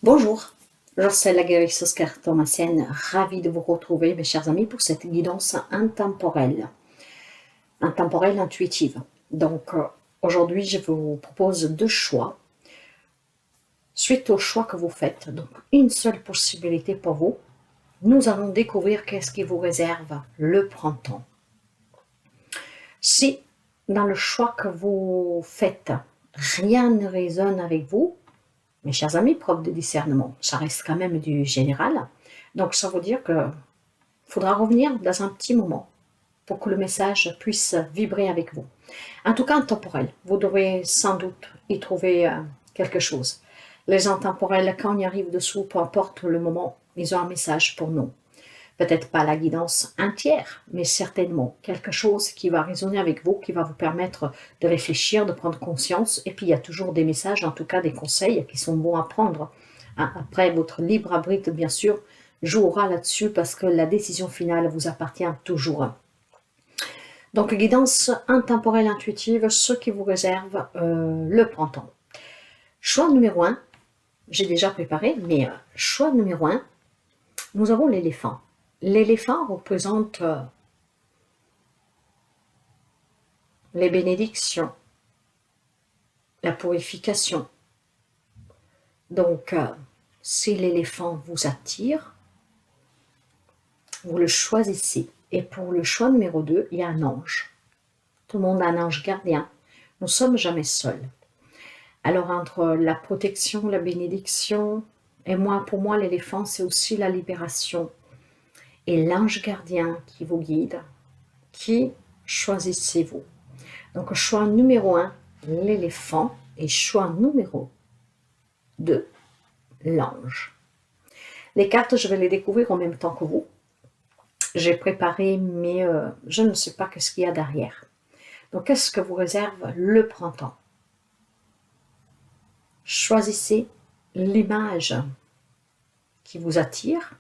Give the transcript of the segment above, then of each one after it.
Bonjour, je suis la guérisseuse cartomancienne, ravie de vous retrouver mes chers amis pour cette guidance intemporelle intuitive. Donc aujourd'hui je vous propose deux choix. Suite au choix que vous faites, donc une seule possibilité pour vous, nous allons découvrir qu'est-ce qui vous réserve le printemps. Si dans le choix que vous faites, rien ne résonne avec vous, mes chers amis, preuve de discernement, ça reste quand même du général. Donc ça veut dire qu'il faudra revenir dans un petit moment pour que le message puisse vibrer avec vous. En tout cas, intemporel, vous devrez sans doute y trouver quelque chose. Les intemporels, quand on y arrive dessous, peu importe le moment, ils ont un message pour nous. Peut-être pas la guidance entière, mais certainement quelque chose qui va résonner avec vous, qui va vous permettre de réfléchir, de prendre conscience. Et puis il y a toujours des messages, en tout cas des conseils qui sont bons à prendre. Après, votre libre arbitre, bien sûr, jouera là-dessus parce que la décision finale vous appartient toujours. Donc guidance intemporelle intuitive, ce qui vous réserve le printemps. Choix numéro 1, j'ai déjà préparé, mais choix numéro 1, nous avons l'éléphant. L'éléphant représente les bénédictions, la purification. Donc, si l'éléphant vous attire, vous le choisissez. Et pour le choix numéro 2, il y a un ange. Tout le monde a un ange gardien. Nous ne sommes jamais seuls. Alors, entre la protection, la bénédiction, et moi, pour moi, l'éléphant, c'est aussi la libération. Et l'ange gardien qui vous guide, qui choisissez-vous? Donc, choix numéro 1, l'éléphant, et choix numéro 2, l'ange. Les cartes, je vais les découvrir en même temps que vous. J'ai préparé, mais je ne sais pas ce qu'il y a derrière. Donc, qu'est-ce que vous réserve le printemps? Choisissez l'image qui vous attire.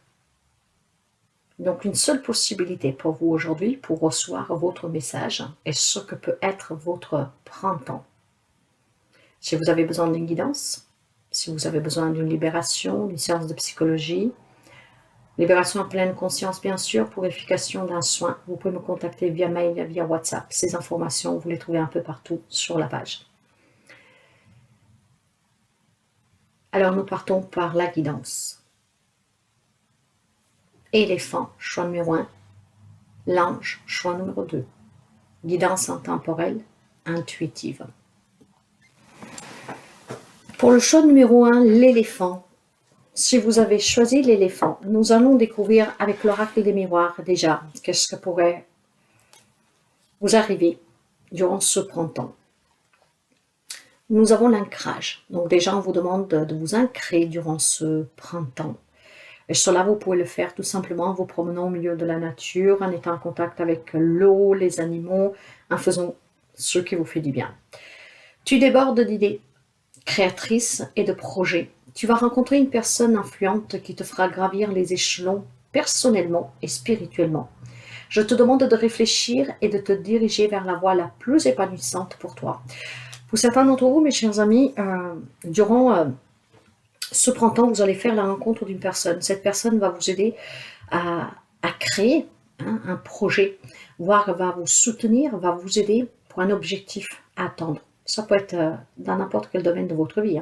Donc, une seule possibilité pour vous aujourd'hui pour recevoir votre message et ce que peut être votre printemps. Si vous avez besoin d'une guidance, si vous avez besoin d'une libération, d'une séance de psychologie, libération en pleine conscience bien sûr, purification d'un soin, vous pouvez me contacter via mail, via WhatsApp. Ces informations, vous les trouvez un peu partout sur la page. Alors nous partons par la guidance. Éléphant, choix numéro 1. L'ange, choix numéro 2. Guidance intemporelle, intuitive. Pour le choix numéro 1, l'éléphant. Si vous avez choisi l'éléphant, nous allons découvrir avec l'oracle des miroirs déjà qu'est-ce que pourrait vous arriver durant ce printemps. Nous avons l'ancrage. Donc déjà, on vous demande de vous ancrer durant ce printemps. Et cela, vous pouvez le faire tout simplement en vous promenant au milieu de la nature, en étant en contact avec l'eau, les animaux, en faisant ce qui vous fait du bien. Tu débordes d'idées créatrices et de projets. Tu vas rencontrer une personne influente qui te fera gravir les échelons personnellement et spirituellement. Je te demande de réfléchir et de te diriger vers la voie la plus épanouissante pour toi. Pour certains d'entre vous, mes chers amis, durant ce printemps, vous allez faire la rencontre d'une personne. Cette personne va vous aider à créer un projet, voire va vous soutenir, va vous aider pour un objectif à atteindre. Ça peut être dans n'importe quel domaine de votre vie.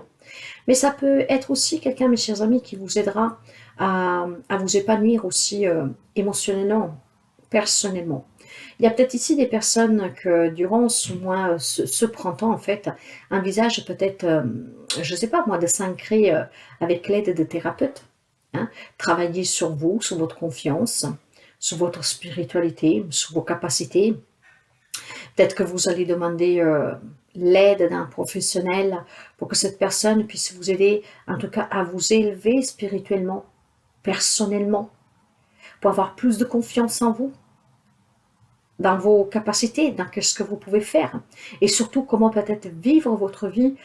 Mais ça peut être aussi quelqu'un, mes chers amis, qui vous aidera à vous épanouir aussi émotionnellement, personnellement. Il y a peut-être ici des personnes que durant ce mois, ce printemps, en fait, envisagent peut-être, je ne sais pas moi, de s'ancrer avec l'aide de thérapeutes. Travailler sur vous, sur votre confiance, sur votre spiritualité, sur vos capacités. Peut-être que vous allez demander l'aide d'un professionnel pour que cette personne puisse vous aider, en tout cas, à vous élever spirituellement, personnellement, pour avoir plus de confiance en vous, dans vos capacités, dans ce que vous pouvez faire, et surtout comment peut-être vivre votre vie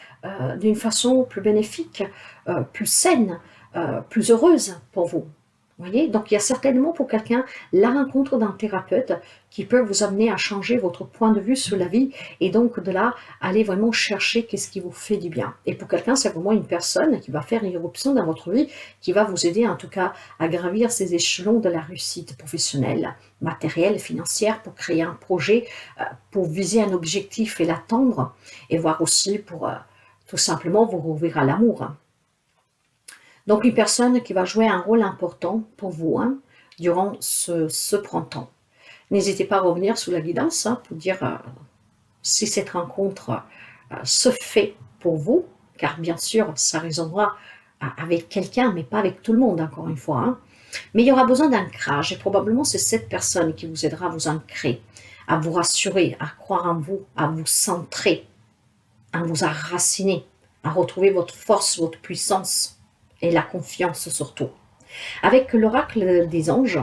d'une façon plus bénéfique, plus saine, plus heureuse pour vous. Voyez? Donc, il y a certainement pour quelqu'un la rencontre d'un thérapeute qui peut vous amener à changer votre point de vue sur la vie et donc de là, aller vraiment chercher qu'est-ce qui vous fait du bien. Et pour quelqu'un, c'est vraiment une personne qui va faire une éruption dans votre vie, qui va vous aider en tout cas à gravir ces échelons de la réussite professionnelle, matérielle, financière, pour créer un projet, pour viser un objectif et l'atteindre, et voir aussi pour tout simplement vous rouvrir à l'amour. Donc une personne qui va jouer un rôle important pour vous durant ce printemps. N'hésitez pas à revenir sous la guidance pour dire si cette rencontre se fait pour vous, car bien sûr, ça résonnera avec quelqu'un, mais pas avec tout le monde, encore une fois. Mais il y aura besoin d'ancrage, et probablement c'est cette personne qui vous aidera à vous ancrer, à vous rassurer, à croire en vous, à vous centrer, à vous enraciner, à retrouver votre force, votre puissance, et la confiance surtout. Avec l'oracle des anges,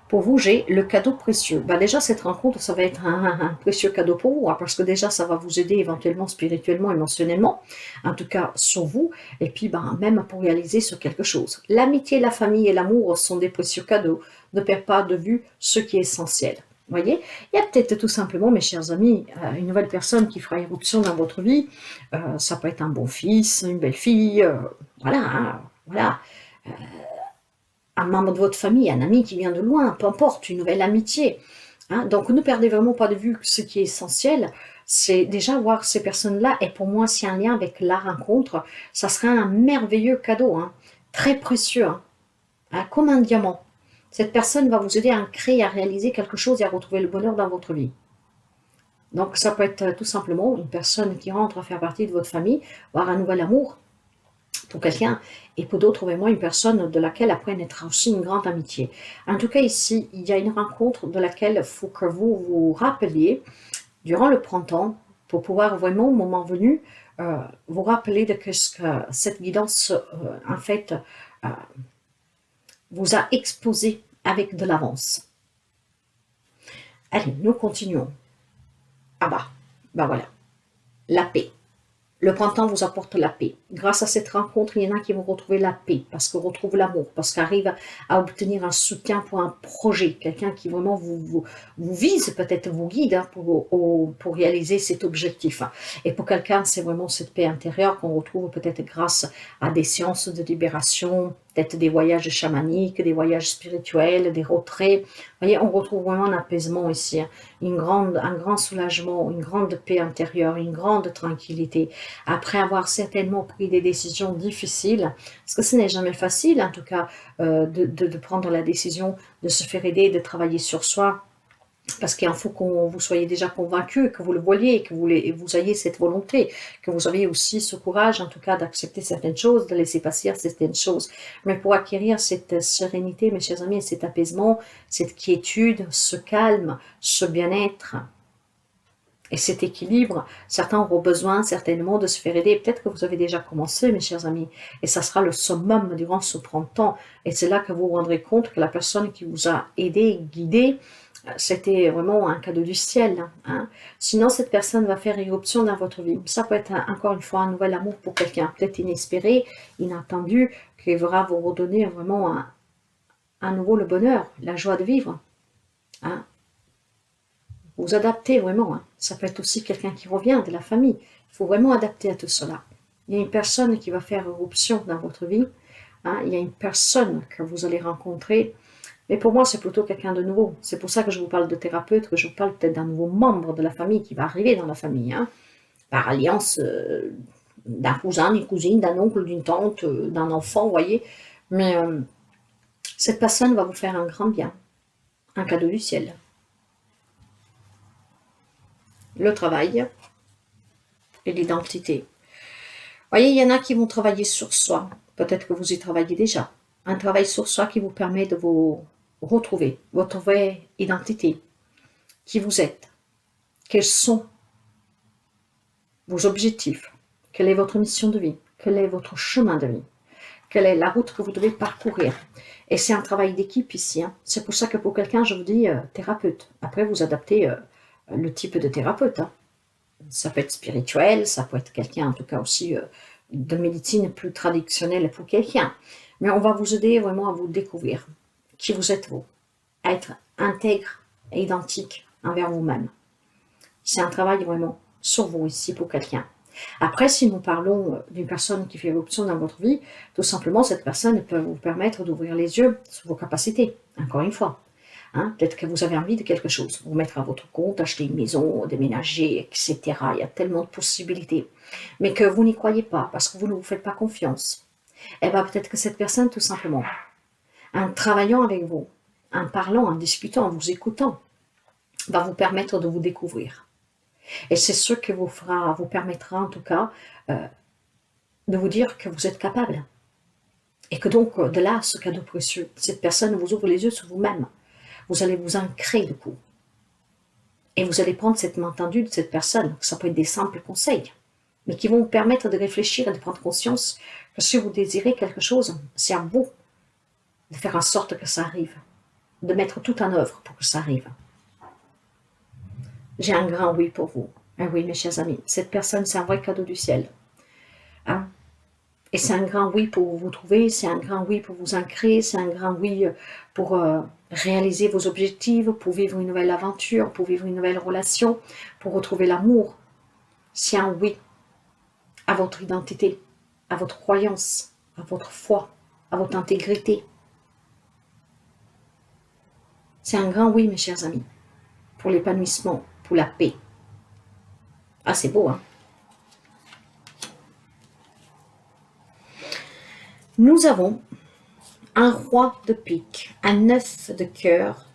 pour vous, j'ai le cadeau précieux. Déjà, cette rencontre, ça va être un précieux cadeau pour vous, parce que déjà, ça va vous aider éventuellement spirituellement, émotionnellement, en tout cas sur vous, et puis même pour réaliser sur quelque chose. L'amitié, la famille et l'amour sont des précieux cadeaux. Ne perdez pas de vue ce qui est essentiel. Voyez, il y a peut-être tout simplement, mes chers amis, une nouvelle personne qui fera éruption dans votre vie. Ça peut être un bon fils, une belle fille, voilà. Un membre de votre famille, un ami qui vient de loin, peu importe, une nouvelle amitié. Donc ne perdez vraiment pas de vue ce qui est essentiel, c'est déjà voir ces personnes-là, et pour moi, s'il y a un lien avec la rencontre, ça serait un merveilleux cadeau, très précieux, comme un diamant. Cette personne va vous aider à créer, à réaliser quelque chose et à retrouver le bonheur dans votre vie. Donc ça peut être tout simplement une personne qui rentre à faire partie de votre famille, voir un nouvel amour pour quelqu'un, et pour d'autres, vraiment une personne de laquelle après naîtra aussi une grande amitié. En tout cas, ici, il y a une rencontre de laquelle il faut que vous vous rappeliez durant le printemps, pour pouvoir vraiment, au moment venu, vous rappeler de ce que cette guidance, en fait, vous a exposé avec de l'avance. Allez, nous continuons. Voilà, la paix. Le printemps vous apporte la paix. Grâce à cette rencontre, il y en a qui vont retrouver la paix, parce qu'on retrouve l'amour, parce qu'on arrive à obtenir un soutien pour un projet, quelqu'un qui vraiment vous vise, peut-être vous guide pour réaliser cet objectif. Et pour quelqu'un, c'est vraiment cette paix intérieure qu'on retrouve peut-être grâce à des séances de libération, peut-être des voyages chamaniques, des voyages spirituels, des retraits. Vous voyez, on retrouve vraiment un apaisement ici, un grand soulagement, une grande paix intérieure, une grande tranquillité. Après avoir certainement pris des décisions difficiles, parce que ce n'est jamais facile, en tout cas, de prendre la décision de se faire aider, de travailler sur soi, parce qu'il faut que vous soyez déjà convaincu, que vous le voyez, que vous ayez cette volonté, que vous ayez aussi ce courage, en tout cas, d'accepter certaines choses, de laisser passer certaines choses. Mais pour acquérir cette sérénité, mes chers amis, cet apaisement, cette quiétude, ce calme, ce bien-être, et cet équilibre, certains auront besoin certainement de se faire aider. Peut-être que vous avez déjà commencé, mes chers amis, et ça sera le summum durant ce printemps. Et c'est là que vous vous rendrez compte que la personne qui vous a aidé, guidé, c'était vraiment un cadeau du ciel. Sinon, cette personne va faire irruption dans votre vie. Ça peut être encore une fois un nouvel amour pour quelqu'un, peut-être inespéré, inattendu, qui va vous redonner vraiment à nouveau le bonheur, la joie de vivre. Vous adaptez vraiment. Ça peut être aussi quelqu'un qui revient de la famille. Il faut vraiment adapter à tout cela. Il y a une personne qui va faire éruption dans votre vie. Il y a une personne que vous allez rencontrer. Mais pour moi, c'est plutôt quelqu'un de nouveau. C'est pour ça que je vous parle de thérapeute, que je vous parle peut-être d'un nouveau membre de la famille qui va arriver dans la famille. Par alliance d'un cousin, d'une cousine, d'un oncle, d'une tante, d'un enfant, vous voyez. Mais cette personne va vous faire un grand bien. Un cadeau du ciel. Le travail et l'identité. Vous voyez, il y en a qui vont travailler sur soi. Peut-être que vous y travaillez déjà. Un travail sur soi qui vous permet de vous retrouver votre vraie identité. Qui vous êtes. Quels sont vos objectifs. Quelle est votre mission de vie. Quel est votre chemin de vie. Quelle est la route que vous devez parcourir. Et c'est un travail d'équipe ici. C'est pour ça que pour quelqu'un, je vous dis thérapeute. Après, vous adaptez le type de thérapeute. Ça peut être spirituel, ça peut être quelqu'un en tout cas aussi de médecine plus traditionnelle pour quelqu'un. Mais on va vous aider vraiment à vous découvrir qui vous êtes vous, à être intègre et identique envers vous-même. C'est un travail vraiment sur vous ici pour quelqu'un. Après, si nous parlons d'une personne qui fait l'option dans votre vie, tout simplement, cette personne peut vous permettre d'ouvrir les yeux sur vos capacités, encore une fois. Hein, peut-être que vous avez envie de quelque chose, vous mettre à votre compte, acheter une maison, déménager, etc. Il y a tellement de possibilités. Mais que vous n'y croyez pas, parce que vous ne vous faites pas confiance. Eh bien, peut-être que cette personne, tout simplement, en travaillant avec vous, en parlant, en discutant, en vous écoutant, va vous permettre de vous découvrir. Et c'est ce qui vous permettra en tout cas de vous dire que vous êtes capable. Et que donc, de là, ce cadeau précieux, cette personne vous ouvre les yeux sur vous-même. Vous allez vous ancrer du coup. Et vous allez prendre cette main tendue de cette personne, ça peut être des simples conseils, mais qui vont vous permettre de réfléchir et de prendre conscience que si vous désirez quelque chose, c'est à vous de faire en sorte que ça arrive, de mettre tout en œuvre pour que ça arrive. J'ai un grand oui pour vous. Un oui, mes chers amis. Cette personne, c'est un vrai cadeau du ciel. Hein? Et c'est un grand oui pour vous trouver, c'est un grand oui pour vous ancrer, c'est un grand oui pour réaliser vos objectifs, pour vivre une nouvelle aventure, pour vivre une nouvelle relation, pour retrouver l'amour. C'est un oui à votre identité, à votre croyance, à votre foi, à votre intégrité. C'est un grand oui, mes chers amis, pour l'épanouissement, pour la paix. Ah, c'est beau, hein? Nous avons un roi de pique, un 9 de cœur,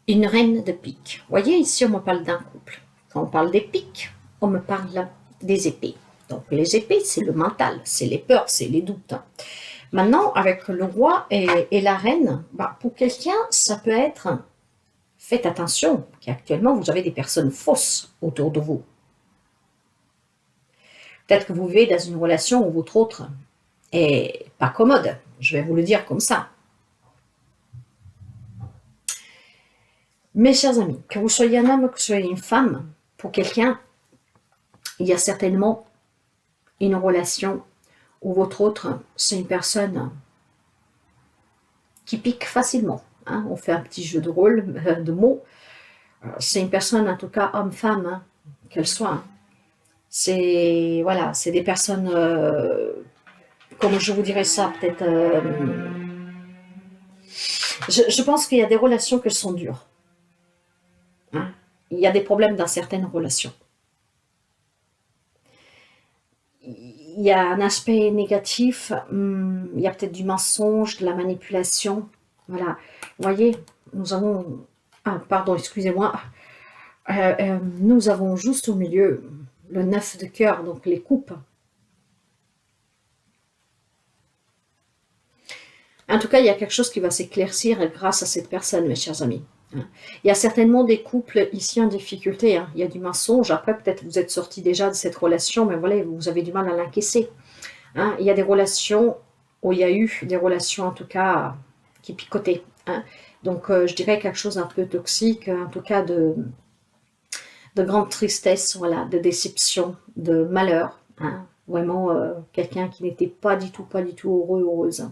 une reine de pique. Vous voyez, ici, on me parle d'un couple. Quand on parle des piques, on me parle des épées. Donc, les épées, c'est le mental, c'est les peurs, c'est les doutes. Maintenant, avec le roi et la reine, pour quelqu'un, ça peut être... Faites attention qu'actuellement, vous avez des personnes fausses autour de vous. Peut-être que vous vivez dans une relation où votre autre est pas commode. Je vais vous le dire comme ça. Mes chers amis, que vous soyez un homme, que vous soyez une femme, pour quelqu'un, il y a certainement une relation où votre autre, c'est une personne qui pique facilement. Hein. On fait un petit jeu de rôle, de mots. C'est une personne, en tout cas, homme-femme, hein, qu'elle soit. Hein. C'est voilà, c'est des personnes, comment je vous dirais ça, peut-être... je pense qu'il y a des relations qui sont dures. Hein. Il y a des problèmes dans certaines relations. Il y a un aspect négatif, il y a peut-être du mensonge, de la manipulation. Voilà, vous voyez, nous avons... Ah, pardon, excusez-moi. Nous avons juste au milieu le 9 de cœur, donc les coupes. En tout cas, il y a quelque chose qui va s'éclaircir grâce à cette personne, mes chers amis. Il y a certainement des couples ici en difficulté. Hein. Il y a du mensonge. Après, peut-être vous êtes sortis déjà de cette relation, mais voilà, vous avez du mal à l'encaisser. Hein. Il y a des relations où il y a eu des relations, en tout cas, qui picotaient. Hein. Donc, je dirais quelque chose un peu toxique, en tout cas de grande tristesse, voilà, de déception, de malheur. Hein. Vraiment, quelqu'un qui n'était pas du tout heureux, heureuse.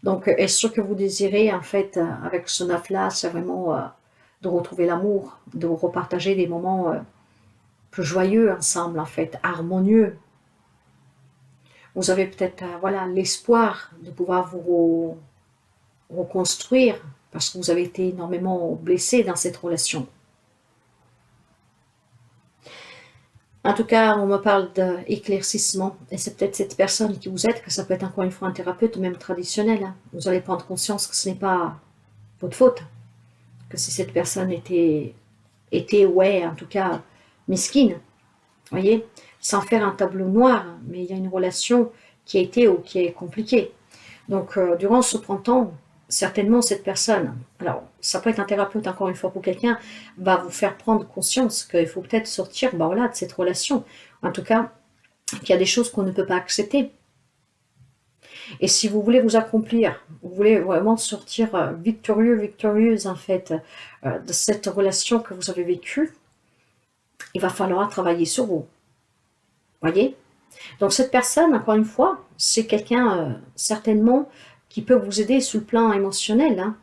Donc, est-ce ce que vous désirez, en fait, avec ce 9-là, c'est vraiment de retrouver l'amour, de repartager des moments plus joyeux ensemble, en fait, harmonieux. Vous avez peut-être, voilà, l'espoir de pouvoir vous reconstruire parce que vous avez été énormément blessé dans cette relation. En tout cas, on me parle d'éclaircissement, et c'est peut-être cette personne qui vous aide, que ça peut être encore une fois un thérapeute, même traditionnel. Hein. Vous allez prendre conscience que ce n'est pas votre faute, que si cette personne était ouais, en tout cas, mesquine, voyez, sans faire un tableau noir, mais il y a une relation qui a été ou qui est compliquée. Donc, durant ce printemps, certainement cette personne, alors ça peut être un thérapeute encore une fois pour quelqu'un, va vous faire prendre conscience qu'il faut peut-être sortir voilà, de cette relation. En tout cas, qu'il y a des choses qu'on ne peut pas accepter. Et si vous voulez vous accomplir, vous voulez vraiment sortir victorieuse en fait, de cette relation que vous avez vécue, il va falloir travailler sur vous. Voyez? Donc cette personne, encore une fois, c'est quelqu'un certainement qui peut vous aider sur le plan émotionnel. Hein.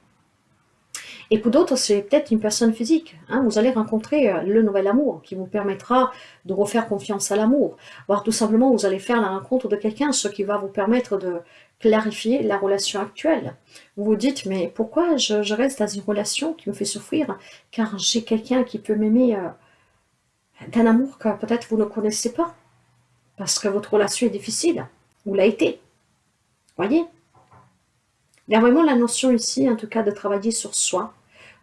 Et pour d'autres, c'est peut-être une personne physique. Hein. Vous allez rencontrer le nouvel amour qui vous permettra de refaire confiance à l'amour. Voire tout simplement, vous allez faire la rencontre de quelqu'un, ce qui va vous permettre de clarifier la relation actuelle. Vous vous dites, mais pourquoi je reste dans une relation qui me fait souffrir? Car j'ai quelqu'un qui peut m'aimer d'un amour que peut-être vous ne connaissez pas. Parce que votre relation est difficile. Ou l'a été. Voyez? Il y a vraiment la notion ici, en tout cas, de travailler sur soi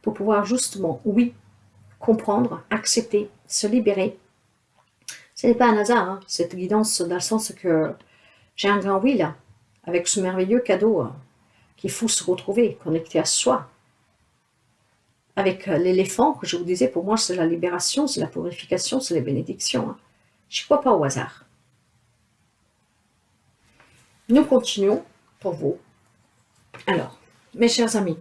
pour pouvoir justement, oui, comprendre, accepter, se libérer. Ce n'est pas un hasard, hein, cette guidance, dans le sens que j'ai un grand oui là, avec ce merveilleux cadeau qu'il faut se retrouver, connecté à soi. Avec l'éléphant, que je vous disais, pour moi, c'est la libération, c'est la purification, c'est les bénédictions. Hein. Je ne crois pas au hasard. Nous continuons pour vous. Alors, mes chers amis,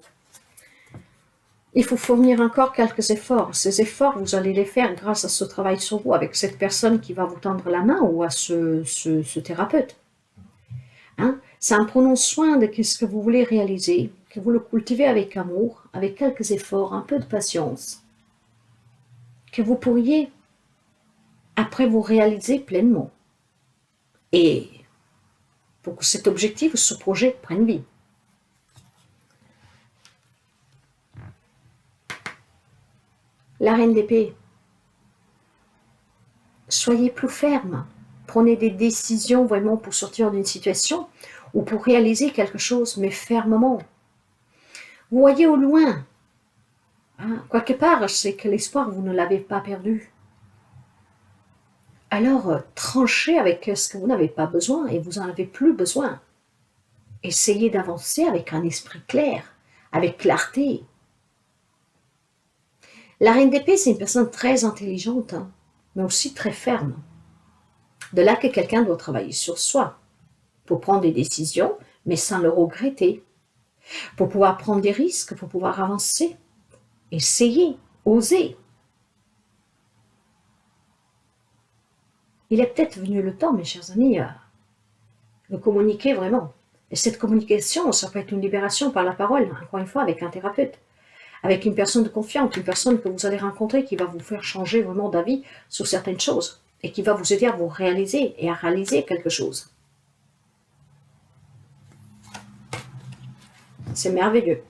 il faut fournir encore quelques efforts. Ces efforts, vous allez les faire grâce à ce travail sur vous, avec cette personne qui va vous tendre la main ou à ce thérapeute. Hein? C'est en prenant soin de ce que vous voulez réaliser, que vous le cultivez avec amour, avec quelques efforts, un peu de patience, que vous pourriez après vous réaliser pleinement. Et pour que cet objectif, ce projet prenne vie. La reine d'épée. Soyez plus ferme. Prenez des décisions vraiment pour sortir d'une situation ou pour réaliser quelque chose, mais fermement. Vous voyez au loin. Hein, quelque part, c'est que l'espoir, vous ne l'avez pas perdu. Alors, tranchez avec ce que vous n'avez pas besoin et vous n'en avez plus besoin. Essayez d'avancer avec un esprit clair, avec clarté. La reine d'épée, c'est une personne très intelligente, hein, mais aussi très ferme. De là que quelqu'un doit travailler sur soi, pour prendre des décisions, mais sans le regretter, pour pouvoir prendre des risques, pour pouvoir avancer, essayer, oser. Il est peut-être venu le temps, mes chers amis, de communiquer vraiment. Et cette communication, ça peut être une libération par la parole, encore une fois, avec un thérapeute, avec une personne de confiance, une personne que vous allez rencontrer qui va vous faire changer vraiment d'avis sur certaines choses et qui va vous aider à vous réaliser et à réaliser quelque chose. C'est merveilleux.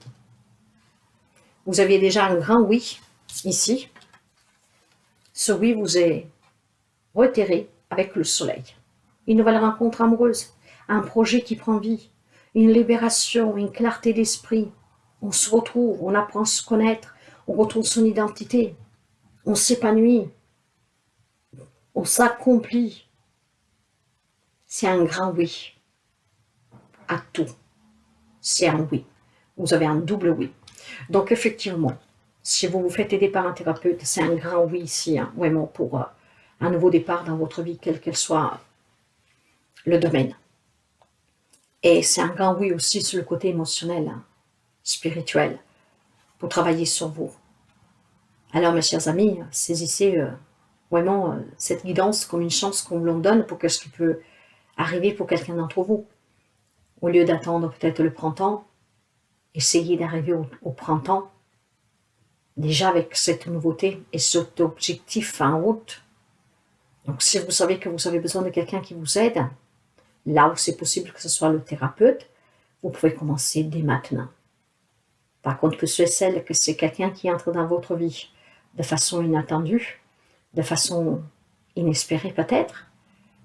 Vous aviez déjà un grand oui ici. Ce oui vous est reterré avec le soleil. Une nouvelle rencontre amoureuse, un projet qui prend vie, une libération, une clarté d'esprit. On se retrouve, on apprend à se connaître, on retrouve son identité, on s'épanouit, on s'accomplit. C'est un grand oui à tout. C'est un oui. Vous avez un double oui. Donc effectivement, si vous vous faites aider par un thérapeute, c'est un grand oui ici, hein, vraiment pour un nouveau départ dans votre vie, quel qu'elle soit le domaine. Et c'est un grand oui aussi sur le côté émotionnel, hein, spirituel, pour travailler sur vous. Alors mes chers amis, saisissez vraiment cette guidance comme une chance qu'on l'on donne pour ce qui peut arriver pour quelqu'un d'entre vous. Au lieu d'attendre peut-être le printemps, essayez d'arriver au printemps, déjà avec cette nouveauté et cet objectif en route. Donc si vous savez que vous avez besoin de quelqu'un qui vous aide, là où c'est possible que ce soit le thérapeute, vous pouvez commencer dès maintenant. Par contre, que celle que c'est quelqu'un qui entre dans votre vie de façon inattendue, de façon inespérée peut-être,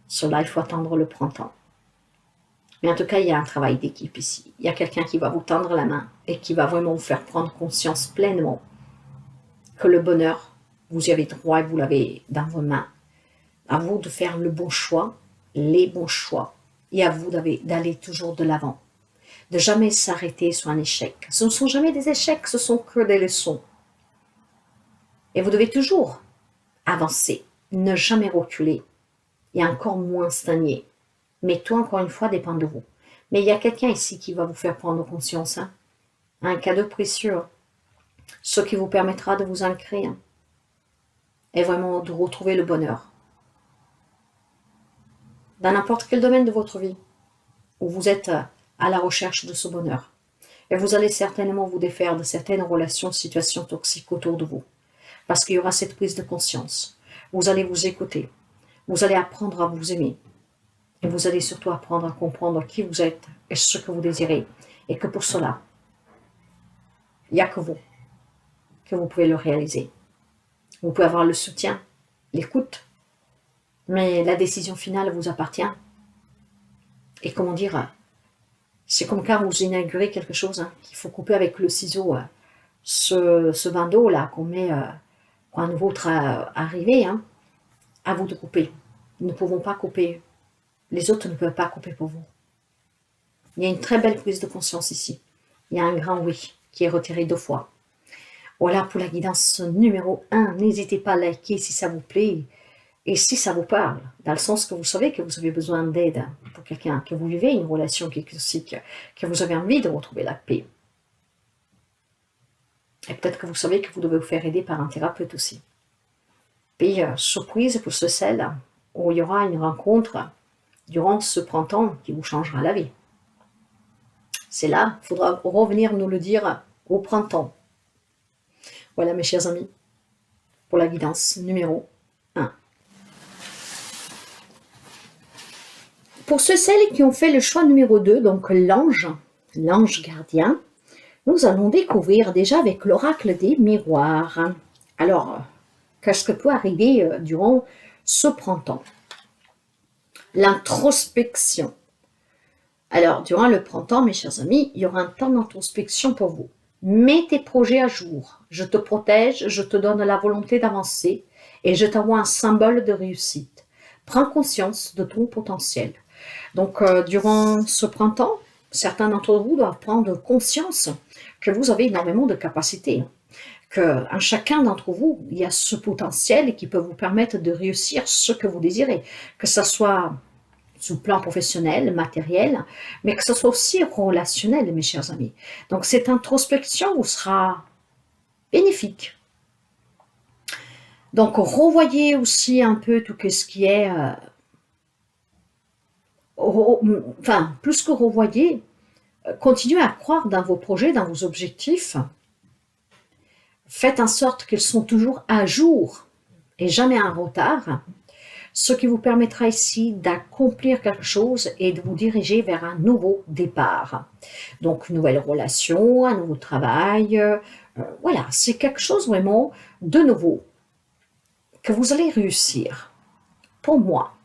cela il faut attendre le printemps. Mais en tout cas, il y a un travail d'équipe ici. Il y a quelqu'un qui va vous tendre la main et qui va vraiment vous faire prendre conscience pleinement que le bonheur, vous y avez droit et vous l'avez dans vos mains. À vous de faire le bon choix, les bons choix. Et à vous d'aller toujours de l'avant. De jamais s'arrêter sur un échec. Ce ne sont jamais des échecs, ce sont que des leçons. Et vous devez toujours avancer, ne jamais reculer et encore moins stagner. Mais tout, encore une fois, dépend de vous. Mais il y a quelqu'un ici qui va vous faire prendre conscience. Hein? Un cadeau précieux. Ce qui vous permettra de vous ancrer. Hein? Et vraiment de retrouver le bonheur. dans n'importe quel domaine de votre vie, où vous êtes à la recherche de ce bonheur. Et vous allez certainement vous défaire de certaines relations, situations toxiques autour de vous. Parce qu'il y aura cette prise de conscience. Vous allez vous écouter. Vous allez apprendre à vous aimer. Et vous allez surtout apprendre à comprendre qui vous êtes et ce que vous désirez. Et que pour cela, il n'y a que vous pouvez le réaliser. Vous pouvez avoir le soutien, l'écoute, mais la décision finale vous appartient. Et comment dire, c'est comme quand vous inaugurez quelque chose, qu'il faut couper avec le ciseau, ce vin d'eau là qu'on met quand un vôtre arrivé, à vous de couper. Nous ne pouvons pas couper. Les autres ne peuvent pas couper pour vous. Il y a une très belle prise de conscience ici. Il y a un grand oui qui est retiré 2 fois. Voilà pour la guidance numéro 1. N'hésitez pas à liker si ça vous plaît et si ça vous parle, dans le sens que vous savez que vous avez besoin d'aide pour quelqu'un, que vous vivez une relation qui est toxique, que vous avez envie de retrouver la paix. Et peut-être que vous savez que vous devez vous faire aider par un thérapeute aussi. Puis, surprise pour ce celle où il y aura une rencontre durant ce printemps qui vous changera la vie. C'est là, il faudra revenir nous le dire au printemps. Voilà mes chers amis, pour la guidance numéro 1. Pour ceux celles qui ont fait le choix numéro 2, donc l'ange gardien, nous allons découvrir déjà avec l'oracle des miroirs. Alors, qu'est-ce que peut arriver durant ce printemps? L'introspection. Alors, durant le printemps, mes chers amis, il y aura un temps d'introspection pour vous. Mets tes projets à jour. Je te protège, je te donne la volonté d'avancer et je t'envoie un symbole de réussite. Prends conscience de ton potentiel. Donc, durant ce printemps, certains d'entre vous doivent prendre conscience que vous avez énormément de capacités. Qu'en chacun d'entre vous, il y a ce potentiel qui peut vous permettre de réussir ce que vous désirez. Que ce soit sur le plan professionnel, matériel, mais que ce soit aussi relationnel, mes chers amis. Donc, cette introspection vous sera bénéfique. Donc, revoyez aussi un peu tout ce qui est... enfin, plus que revoyez, continuez à croire dans vos projets, dans vos objectifs. Faites en sorte qu'ils sont toujours à jour et jamais en retard. Ce qui vous permettra ici d'accomplir quelque chose et de vous diriger vers un nouveau départ. Donc, une nouvelle relation, un nouveau travail, voilà, c'est quelque chose vraiment de nouveau que vous allez réussir. Pour moi,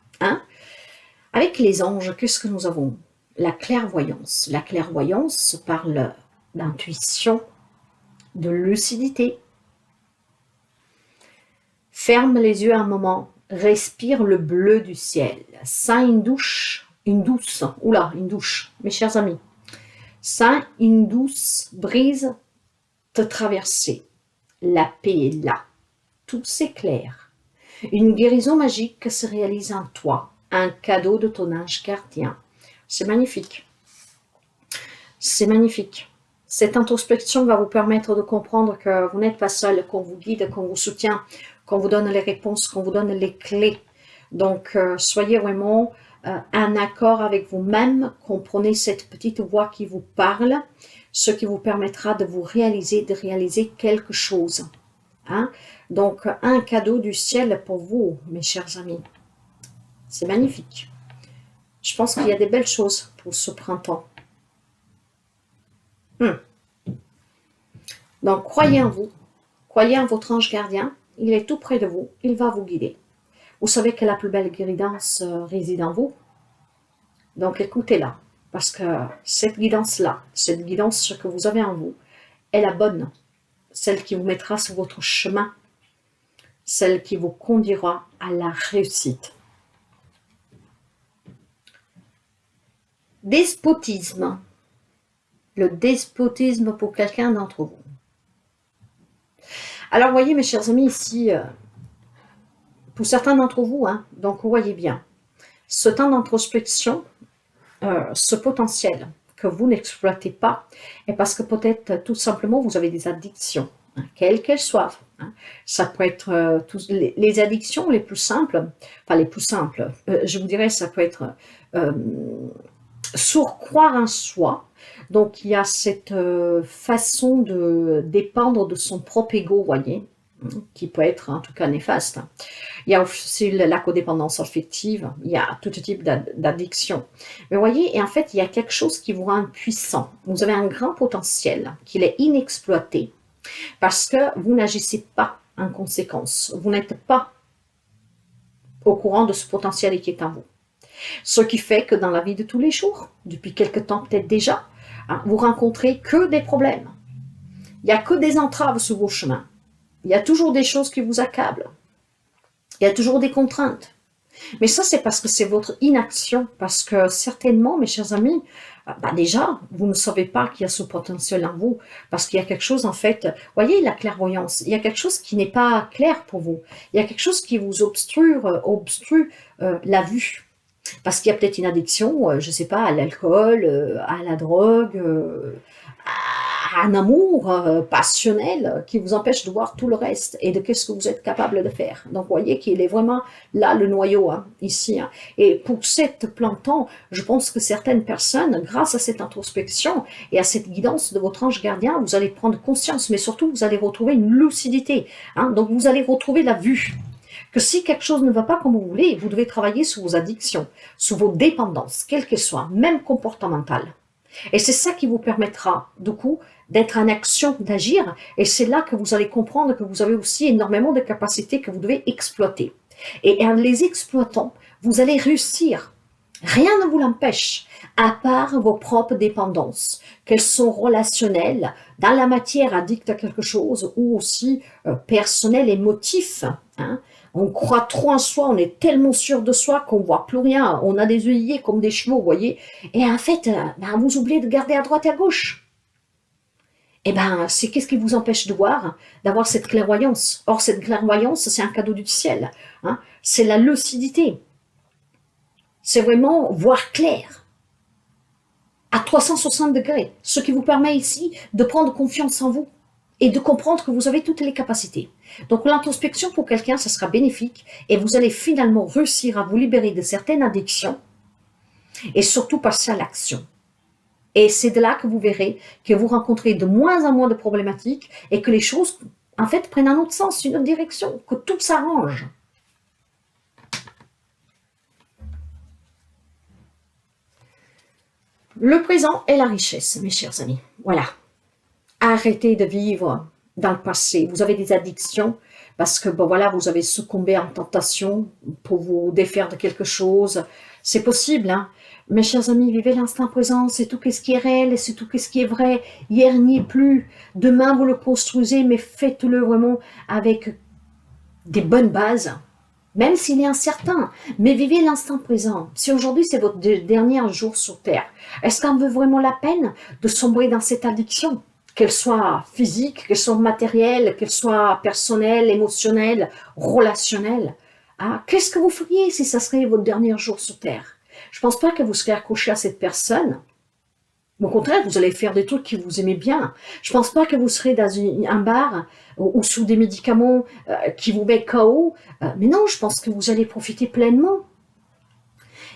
avec les anges, qu'est-ce que nous avons? La clairvoyance. La clairvoyance parle d'intuition, de lucidité. Ferme les yeux un moment. Respire le bleu du ciel. Sens une douche, mes chers amis. Sens une douce brise te traverser. La paix est là. Tout s'éclaire. Une guérison magique se réalise en toi. Un cadeau de ton ange gardien. C'est magnifique. C'est magnifique. Cette introspection va vous permettre de comprendre que vous n'êtes pas seul, qu'on vous guide, qu'on vous soutient, qu'on vous donne les réponses, qu'on vous donne les clés. Donc, soyez vraiment en accord avec vous-même, comprenez cette petite voix qui vous parle, ce qui vous permettra de vous réaliser, de réaliser quelque chose. Donc, un cadeau du ciel pour vous, mes chers amis. C'est magnifique. Je pense qu'il y a des belles choses pour ce printemps. Donc, croyez en vous, croyez en votre ange gardien. Il est tout près de vous, il va vous guider. Vous savez que la plus belle guidance réside en vous. Donc écoutez-la, parce que cette guidance-là, cette guidance que vous avez en vous, est la bonne, celle qui vous mettra sur votre chemin, celle qui vous conduira à la réussite. Despotisme. Le despotisme pour quelqu'un d'entre vous. Alors, voyez, mes chers amis, ici, pour certains d'entre vous, donc vous voyez bien, ce temps d'introspection, ce potentiel que vous n'exploitez pas, est parce que peut-être tout simplement vous avez des addictions, quelles qu'elles soient, hein. Ça peut être les addictions les plus simples, enfin les plus simples, je vous dirais, ça peut être surcroire en soi. Donc il y a cette façon de dépendre de son propre ego, voyez, qui peut être en tout cas néfaste. Il y a aussi la codépendance affective, il y a tout type d'addiction. Mais voyez, et en fait, il y a quelque chose qui vous rend puissant. Vous avez un grand potentiel, qu'il est inexploité, parce que vous n'agissez pas en conséquence. Vous n'êtes pas au courant de ce potentiel qui est en vous. Ce qui fait que dans la vie de tous les jours, depuis quelque temps peut-être déjà, hein, vous rencontrez que des problèmes. Il n'y a que des entraves sur vos chemins. Il y a toujours des choses qui vous accablent. Il y a toujours des contraintes. Mais ça, c'est parce que c'est votre inaction. Parce que certainement, mes chers amis, déjà, vous ne savez pas qu'il y a ce potentiel en vous. Parce qu'il y a quelque chose, en fait, voyez la clairvoyance, il y a quelque chose qui n'est pas clair pour vous. Il y a quelque chose qui vous obstrue la vue. Parce qu'il y a peut-être une addiction, je ne sais pas, à l'alcool, à la drogue, à un amour passionnel qui vous empêche de voir tout le reste et de qu'est-ce que vous êtes capable de faire. Donc, vous voyez qu'il est vraiment là le noyau, hein, ici. Hein. Et pour cette plantant, je pense que certaines personnes, grâce à cette introspection et à cette guidance de votre ange gardien, vous allez prendre conscience, mais surtout, vous allez retrouver une lucidité. Hein. Donc, vous allez retrouver la vue. Que si quelque chose ne va pas comme vous voulez, vous devez travailler sur vos addictions, sur vos dépendances, quelles qu'elles soient, même comportementales. Et c'est ça qui vous permettra, du coup, d'être en action, d'agir. Et c'est là que vous allez comprendre que vous avez aussi énormément de capacités que vous devez exploiter. Et en les exploitant, vous allez réussir. Rien ne vous l'empêche, à part vos propres dépendances, qu'elles sont relationnelles, dans la matière addicte à quelque chose, ou aussi personnelles, émotifs, hein. On croit trop en soi, on est tellement sûr de soi qu'on voit plus rien. On a des œillets comme des chevaux, vous voyez. Et en fait, vous oubliez de garder à droite et à gauche. Eh bien, c'est qu'est-ce qui vous empêche de voir, d'avoir cette clairvoyance. Or, cette clairvoyance, c'est un cadeau du ciel. Hein. C'est la lucidité. C'est vraiment voir clair. À 360 degrés. Ce qui vous permet ici de prendre confiance en vous. Et de comprendre que vous avez toutes les capacités. Donc l'introspection pour quelqu'un, ça sera bénéfique et vous allez finalement réussir à vous libérer de certaines addictions et surtout passer à l'action. Et c'est de là que vous verrez que vous rencontrez de moins en moins de problématiques et que les choses, en fait, prennent un autre sens, une autre direction, que tout s'arrange. Le présent est la richesse, mes chers amis. Voilà. Arrêtez de vivre dans le passé. Vous avez des addictions parce que bon, voilà, vous avez succombé en tentation pour vous défaire de quelque chose. C'est possible, hein. Mes chers amis, vivez l'instant présent, c'est tout ce qui est réel, c'est tout ce qui est vrai. Hier n'y est plus. Demain, vous le construisez, mais faites-le vraiment avec des bonnes bases. Même s'il est incertain, mais vivez l'instant présent. Si aujourd'hui c'est votre dernier jour sur Terre, est-ce qu'on veut vraiment la peine de sombrer dans cette addiction ? Qu'elle soit physique, qu'elle soit matérielle, qu'elle soit personnelle, émotionnelle, relationnelle. Ah, qu'est-ce que vous feriez si ça serait votre dernier jour sur Terre? Je ne pense pas que vous serez accroché à cette personne. Au contraire, vous allez faire des trucs que vous aimez bien. Je ne pense pas que vous serez dans un bar ou sous des médicaments qui vous mettent KO. Mais non, je pense que vous allez profiter pleinement.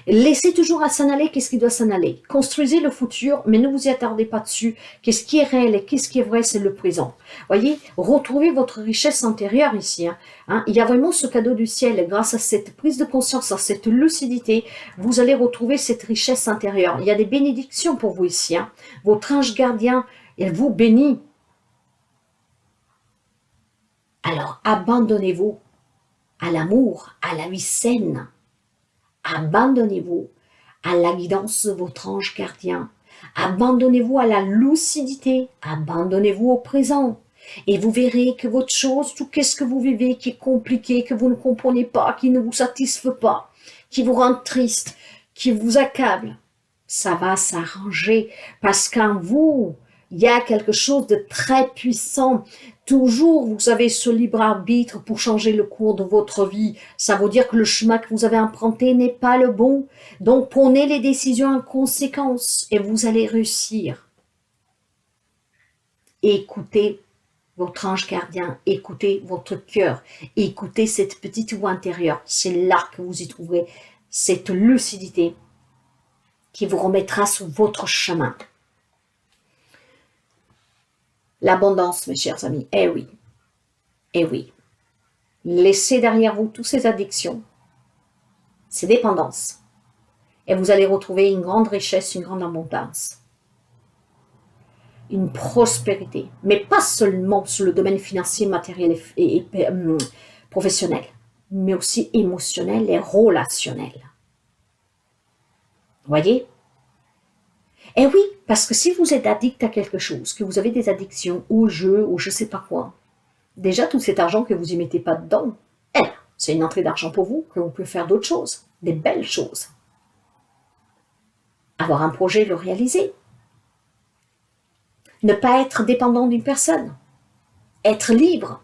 Laissez toujours à s'en aller qu'est-ce qui doit s'en aller. Construisez le futur, mais ne vous y attardez pas dessus. Qu'est-ce qui est réel et qu'est-ce qui est vrai, c'est le présent. Voyez, retrouvez votre richesse intérieure ici. Hein. Il y a vraiment ce cadeau du ciel. Et grâce à cette prise de conscience, à cette lucidité, vous allez retrouver cette richesse intérieure. Il y a des bénédictions pour vous ici. Hein. Votre ange gardien, il vous bénit. Alors, abandonnez-vous à l'amour, à la vie saine. Abandonnez-vous à la guidance de votre ange gardien. Abandonnez-vous à la lucidité. Abandonnez-vous au présent. Et vous verrez que votre chose, tout ce que vous vivez qui est compliqué, que vous ne comprenez pas, qui ne vous satisfait pas, qui vous rend triste, qui vous accable, ça va s'arranger parce qu'en vous, il y a quelque chose de très puissant. Toujours, vous avez ce libre arbitre pour changer le cours de votre vie. Ça veut dire que le chemin que vous avez emprunté n'est pas le bon. Donc, prenez les décisions en conséquence et vous allez réussir. Et écoutez votre ange gardien, écoutez votre cœur, écoutez cette petite voix intérieure. C'est là que vous y trouverez cette lucidité qui vous remettra sur votre chemin. L'abondance, mes chers amis, eh oui, eh oui. Laissez derrière vous toutes ces addictions, ces dépendances, et vous allez retrouver une grande richesse, une grande abondance, une prospérité, mais pas seulement sur le domaine financier, matériel et professionnel, mais aussi émotionnel et relationnel. Voyez? Eh oui, parce que si vous êtes addict à quelque chose, que vous avez des addictions au jeu, ou je ne sais pas quoi, déjà tout cet argent que vous n'y mettez pas dedans, c'est une entrée d'argent pour vous, que vous pouvez faire d'autres choses, des belles choses. Avoir un projet, le réaliser. Ne pas être dépendant d'une personne. Être libre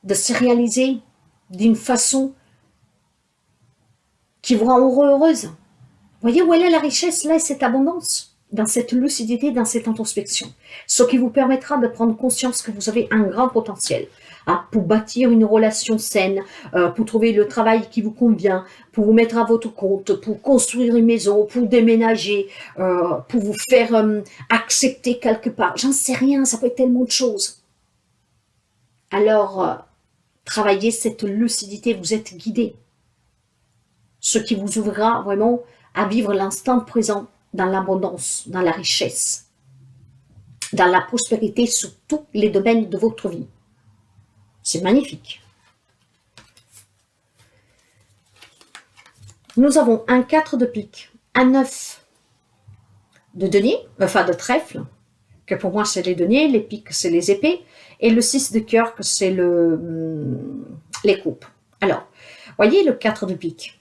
de se réaliser d'une façon qui vous rend heureux, heureuse. Voyez où elle est la richesse, là, cette abondance, dans cette lucidité, dans cette introspection. Ce qui vous permettra de prendre conscience que vous avez un grand potentiel pour bâtir une relation saine, pour trouver le travail qui vous convient, pour vous mettre à votre compte, pour construire une maison, pour déménager, pour vous faire accepter quelque part. J'en sais rien, ça peut être tellement de choses. Alors, travaillez cette lucidité, vous êtes guidé. Ce qui vous ouvrira vraiment à vivre l'instant présent dans l'abondance, dans la richesse, dans la prospérité sur tous les domaines de votre vie. C'est magnifique. Nous avons un 4 de pique, un 9 de denier, enfin de trèfle, que pour moi c'est les deniers, les piques c'est les épées, et le 6 de cœur que c'est les coupes. Alors, voyez le 4 de pique.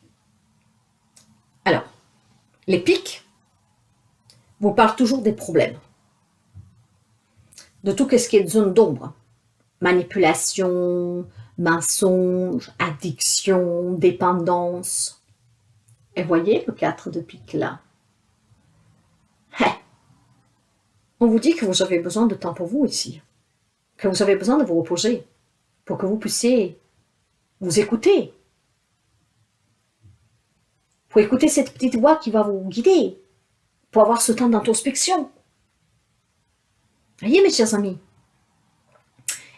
Alors, les piques vous parlent toujours des problèmes, de tout ce qui est zone d'ombre, manipulation, mensonge, addiction, dépendance. Et voyez le 4 de pique là. On vous dit que vous avez besoin de temps pour vous ici, que vous avez besoin de vous reposer pour que vous puissiez vous écouter, pour écouter cette petite voix qui va vous guider, pour avoir ce temps d'introspection. Voyez mes chers amis.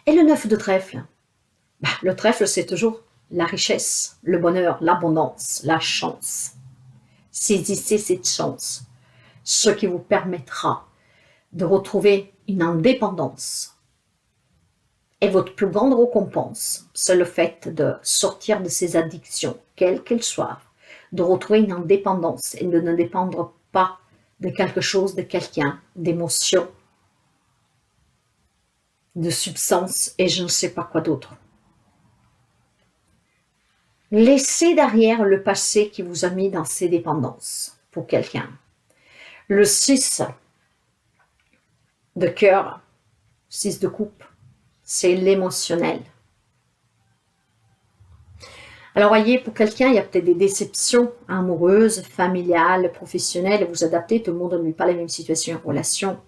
Et le 9 de trèfle, le trèfle c'est toujours la richesse, le bonheur, l'abondance, la chance. Saisissez cette chance, ce qui vous permettra de retrouver une indépendance. Et votre plus grande récompense, c'est le fait de sortir de ces addictions, quelles qu'elles soient, de retrouver une indépendance et de ne dépendre pas de quelque chose, de quelqu'un, d'émotions, de substances et je ne sais pas quoi d'autre. Laissez derrière le passé qui vous a mis dans ces dépendances pour quelqu'un. Le 6 de cœur, 6 de coupe, c'est l'émotionnel. Alors voyez, pour quelqu'un, il y a peut-être des déceptions amoureuses, familiales, professionnelles, vous adaptez, tout le monde ne vit pas les mêmes situations en relation.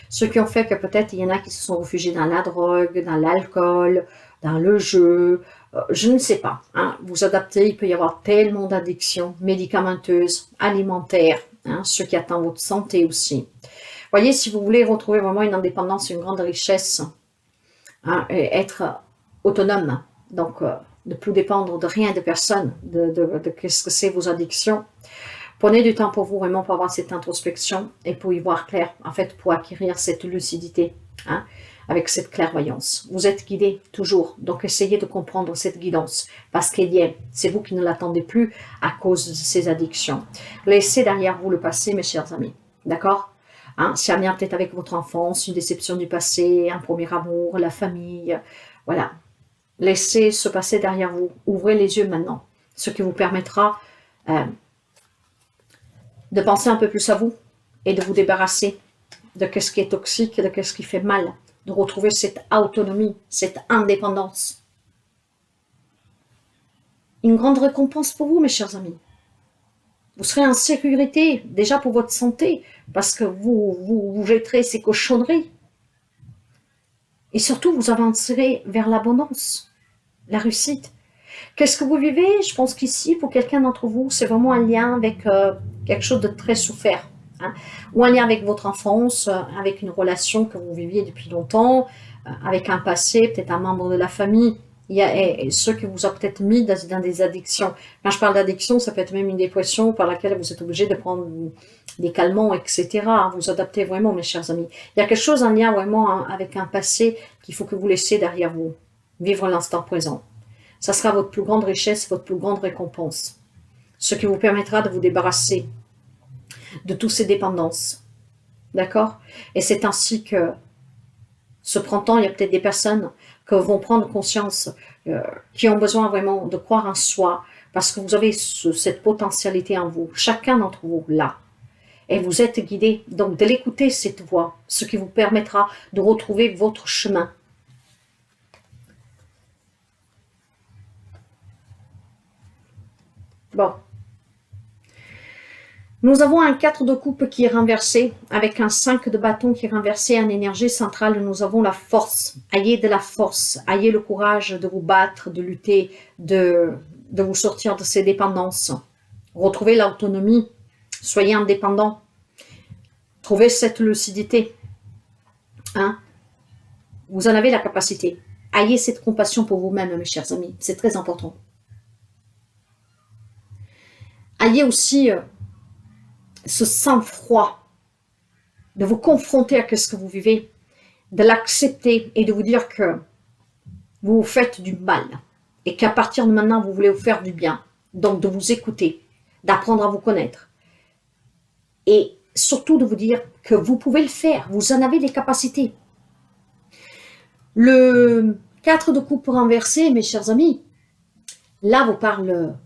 Ce qui ont fait que peut-être il y en a qui se sont réfugiés dans la drogue, dans l'alcool, dans le jeu, je ne sais pas. Vous adaptez, il peut y avoir tellement d'addictions médicamenteuses, alimentaires, ce qui attend votre santé aussi. Voyez, si vous voulez retrouver vraiment une indépendance, une grande richesse, et être autonome, donc ne plus dépendre de rien, de personne, de qu'est-ce que c'est vos addictions. Prenez du temps pour vous, vraiment pour avoir cette introspection et pour y voir clair, en fait, pour acquérir cette lucidité, avec cette clairvoyance. Vous êtes guidé toujours, donc essayez de comprendre cette guidance, parce qu'elle y est, c'est vous qui ne l'attendez plus à cause de ces addictions. Laissez derrière vous le passé, mes chers amis, d'accord? C'est un lien peut-être avec votre enfance, une déception du passé, un premier amour, la famille, voilà. Laissez ce passé derrière vous. Ouvrez les yeux maintenant, ce qui vous permettra de penser un peu plus à vous et de vous débarrasser de ce qui est toxique, de ce qui fait mal, de retrouver cette autonomie, cette indépendance. Une grande récompense pour vous, mes chers amis. Vous serez en sécurité, déjà pour votre santé, parce que vous jetterez ces cochonneries. Et surtout, vous avancerez vers l'abondance, la réussite. Qu'est-ce que vous vivez? Je pense qu'ici, pour quelqu'un d'entre vous, c'est vraiment un lien avec quelque chose de très souffert. Hein, ou un lien avec votre enfance, avec une relation que vous viviez depuis longtemps, avec un passé, peut-être un membre de la famille. Il y a ceux qui vous ont peut-être mis dans des addictions. Quand je parle d'addiction, ça peut être même une dépression par laquelle vous êtes obligé de prendre des calmants, etc. Vous adaptez vraiment, mes chers amis. Il y a quelque chose en lien vraiment avec un passé qu'il faut que vous laissiez derrière vous. Vivre l'instant présent. Ça sera votre plus grande richesse, votre plus grande récompense. Ce qui vous permettra de vous débarrasser de toutes ces dépendances. D'accord? Et c'est ainsi que, ce printemps, il y a peut-être des personnes qui vont prendre conscience, qui ont besoin vraiment de croire en soi, parce que vous avez cette potentialité en vous, chacun d'entre vous, là. Et vous êtes guidé, donc de l'écouter, cette voix, ce qui vous permettra de retrouver votre chemin. Bon. Nous avons un 4 de coupe qui est renversé, avec un 5 de bâton qui est renversé en énergie centrale. Nous avons la force. Ayez de la force. Ayez le courage de vous battre, de lutter, de vous sortir de ces dépendances. Retrouvez l'autonomie. Soyez indépendant. Trouvez cette lucidité. Hein? Vous en avez la capacité. Ayez cette compassion pour vous-même, mes chers amis. C'est très important. Ayez aussi ce sang-froid de vous confronter à ce que vous vivez, de l'accepter et de vous dire que vous vous faites du mal et qu'à partir de maintenant, vous voulez vous faire du bien. Donc, de vous écouter, d'apprendre à vous connaître et surtout de vous dire que vous pouvez le faire, vous en avez les capacités. Le 4 de coupe renversé, mes chers amis, là, vous parle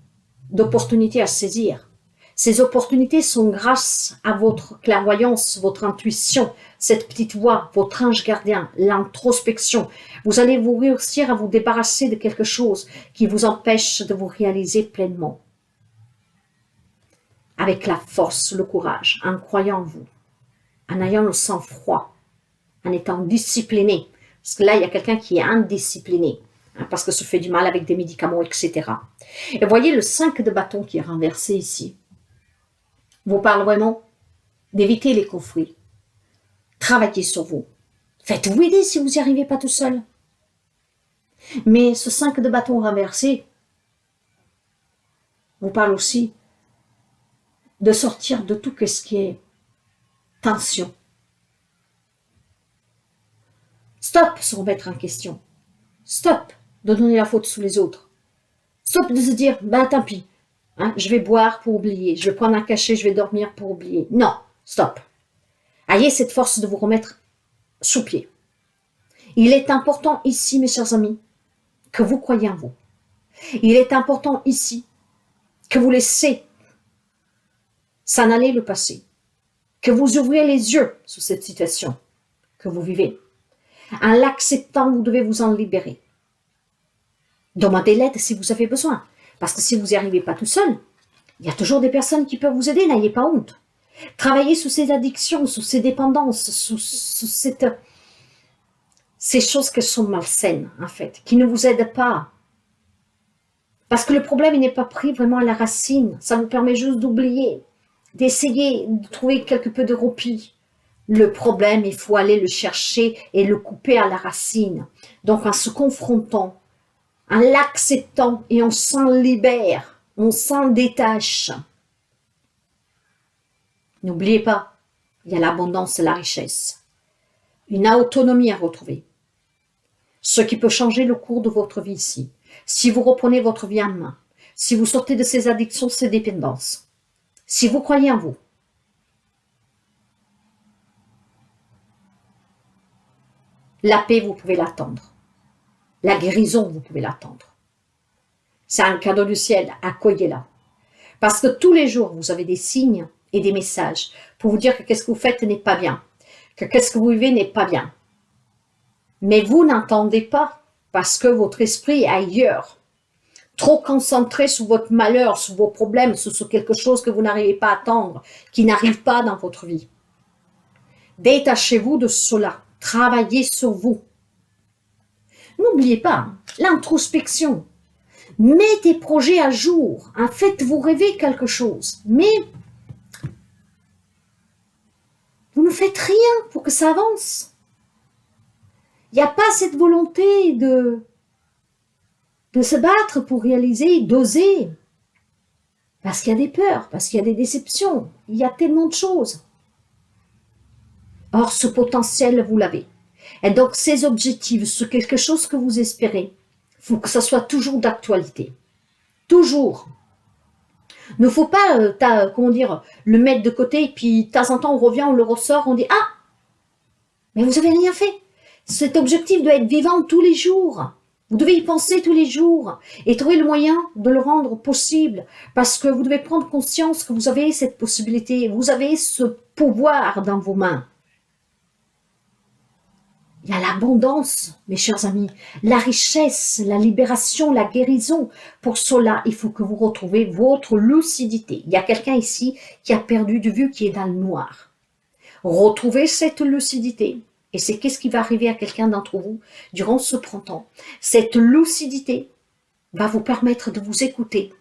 d'opportunités à saisir. Ces opportunités sont grâce à votre clairvoyance, votre intuition, cette petite voix, votre ange gardien, l'introspection. Vous allez vous réussir à vous débarrasser de quelque chose qui vous empêche de vous réaliser pleinement. Avec la force, le courage, en croyant en vous, en ayant le sang-froid, en étant discipliné. Parce que là, il y a quelqu'un qui est indiscipliné, hein, parce que se fait du mal avec des médicaments, etc. Et voyez le 5 de bâton qui est renversé ici. Vous parle vraiment d'éviter les conflits. Travaillez sur vous. Faites-vous aider si vous n'y arrivez pas tout seul. Mais ce 5 de bâton renversé vous parle aussi de sortir de tout ce qui est tension. Stop se remettre en question. Stop de donner la faute sous les autres. Stop de se dire, ben tant pis, hein, je vais boire pour oublier, je vais prendre un cachet, je vais dormir pour oublier. Non, stop. Ayez cette force de vous remettre sous pied. Il est important ici, mes chers amis, que vous croyez en vous. Il est important ici que vous laissez s'en aller le passé, que vous ouvriez les yeux sur cette situation que vous vivez. En l'acceptant, vous devez vous en libérer. Demandez l'aide si vous avez besoin. Parce que si vous n'y arrivez pas tout seul, il y a toujours des personnes qui peuvent vous aider, n'ayez pas honte. Travaillez sur ces addictions, sur ces dépendances, sur ces choses qui sont malsaines, en fait, qui ne vous aident pas. Parce que le problème, il n'est pas pris vraiment à la racine. Ça vous permet juste d'oublier, d'essayer de trouver quelque peu de repli. Le problème, il faut aller le chercher et le couper à la racine. Donc, en se confrontant, en l'acceptant et on s'en libère, on s'en détache. N'oubliez pas, il y a l'abondance et la richesse. Une autonomie à retrouver. Ce qui peut changer le cours de votre vie ici. Si vous reprenez votre vie en main, si vous sortez de ces addictions, ces dépendances, si vous croyez en vous, la paix, vous pouvez l'attendre. La guérison, vous pouvez l'attendre. C'est un cadeau du ciel, accueillez-la. Parce que tous les jours, vous avez des signes et des messages pour vous dire que qu'est-ce que vous faites n'est pas bien, que qu'est-ce que vous vivez n'est pas bien. Mais vous n'entendez pas parce que votre esprit est ailleurs. Trop concentré sur votre malheur, sur vos problèmes, sur quelque chose que vous n'arrivez pas à attendre, qui n'arrive pas dans votre vie. Détachez-vous de cela. Travaillez sur vous. N'oubliez pas, l'introspection. Mettez tes projets à jour. Hein, faites-vous rêver quelque chose. Mais vous ne faites rien pour que ça avance. Il n'y a pas cette volonté de se battre pour réaliser, d'oser. Parce qu'il y a des peurs, parce qu'il y a des déceptions. Il y a tellement de choses. Or, ce potentiel, vous l'avez. Et donc, ces objectifs, c'est quelque chose que vous espérez. Il faut que ça soit toujours d'actualité. Toujours. Il ne faut pas, comment dire, le mettre de côté, puis de temps en temps, on revient, on le ressort, on dit « Ah, mais vous n'avez rien fait !» Cet objectif doit être vivant tous les jours. Vous devez y penser tous les jours et trouver le moyen de le rendre possible parce que vous devez prendre conscience que vous avez cette possibilité, vous avez ce pouvoir dans vos mains. Il y a l'abondance, mes chers amis, la richesse, la libération, la guérison. Pour cela, il faut que vous retrouviez votre lucidité. Il y a quelqu'un ici qui a perdu de vue, qui est dans le noir. Retrouvez cette lucidité. Et c'est qu'est-ce qui va arriver à quelqu'un d'entre vous durant ce printemps. Cette lucidité va vous permettre de vous écouter,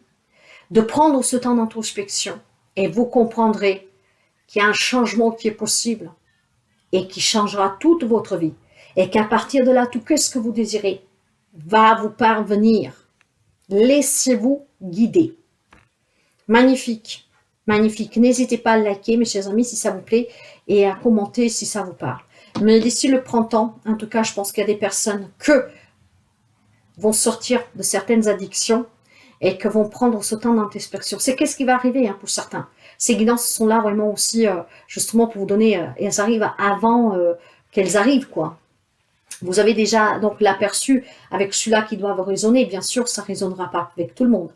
de prendre ce temps d'introspection. Et vous comprendrez qu'il y a un changement qui est possible et qui changera toute votre vie. Et qu'à partir de là, tout ce que vous désirez va vous parvenir. Laissez-vous guider. Magnifique, magnifique. N'hésitez pas à liker, mes chers amis, si ça vous plaît, et à commenter si ça vous parle. Mais d'ici le printemps, en tout cas, je pense qu'il y a des personnes que vont sortir de certaines addictions et que vont prendre ce temps d'introspection. C'est qu'est-ce qui va arriver pour certains. Ces guidances sont là vraiment aussi, justement, pour vous donner, et elles arrivent avant qu'elles arrivent, quoi. Vous avez déjà donc l'aperçu avec celui-là qui doit résonner. Bien sûr, ça ne résonnera pas avec tout le monde.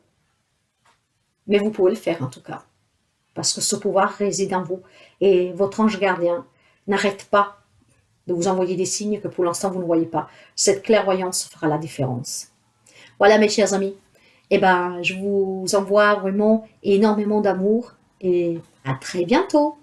Mais vous pouvez le faire en tout cas. Parce que ce pouvoir réside en vous. Et votre ange gardien n'arrête pas de vous envoyer des signes que pour l'instant vous ne voyez pas. Cette clairvoyance fera la différence. Voilà mes chers amis. Eh ben, je vous envoie vraiment énormément d'amour et à très bientôt.